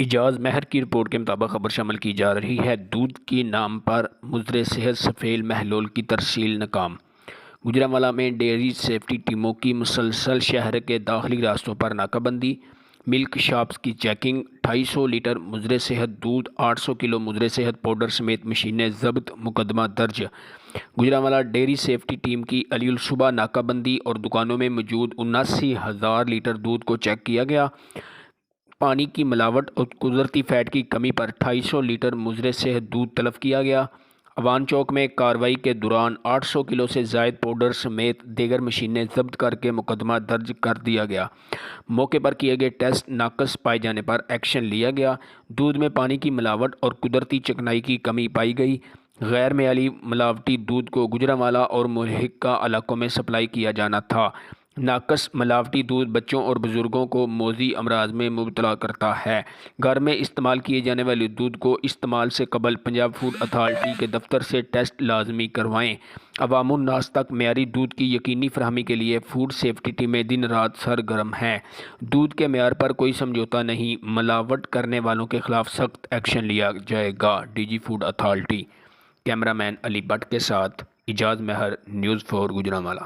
اعجاز مہر کی رپورٹ کے مطابق خبر شامل کی جا رہی ہے۔ دودھ کی نام پر مضر صحت سفیل محلول کی ترسیل ناکام۔ گوجرانوالہ میں ڈیری سیفٹی ٹیموں کی مسلسل شہر کے داخلی راستوں پر ناکہ بندی، ملک شاپس کی چیکنگ، 250 لیٹر مضر صحت دودھ، 800 کلو مضر صحت پاؤڈر سمیت مشینیں ضبط، مقدمہ درج۔ گوجرانوالہ ڈیری سیفٹی ٹیم کی علی الصبح ناکہ بندی اور دکانوں میں موجود 79,000 لیٹر دودھ کو چیک کیا گیا۔ پانی کی ملاوٹ اور قدرتی فیٹ کی کمی پر 250 لیٹر مضر صحت دودھ تلف کیا گیا۔ اوان چوک میں کارروائی کے دوران 800 کلو سے زائد پاؤڈر سمیت دیگر مشینیں ضبط کر کے مقدمہ درج کر دیا گیا۔ موقع پر کیے گئے ٹیسٹ ناقص پائے جانے پر ایکشن لیا گیا۔ دودھ میں پانی کی ملاوٹ اور قدرتی چکنائی کی کمی پائی گئی۔ غیر معیاری ملاوٹی دودھ کو گوجرانوالہ اور ملحقہ علاقوں میں سپلائی کیا جانا تھا۔ ناقص ملاوٹی دودھ بچوں اور بزرگوں کو موذی امراض میں مبتلا کرتا ہے۔ گھر میں استعمال کیے جانے والے دودھ کو استعمال سے قبل پنجاب فوڈ اتھارٹی کے دفتر سے ٹیسٹ لازمی کروائیں۔ عوام الناس تک معیاری دودھ کی یقینی فراہمی کے لیے فوڈ سیفٹی ٹیمیں دن رات سرگرم ہیں۔ دودھ کے معیار پر کوئی سمجھوتہ نہیں، ملاوٹ کرنے والوں کے خلاف سخت ایکشن لیا جائے گا۔ D G food authority. Camera main Ali but کے ساتھ اعجاز مہر، نیوز 4 گوجرانوالہ۔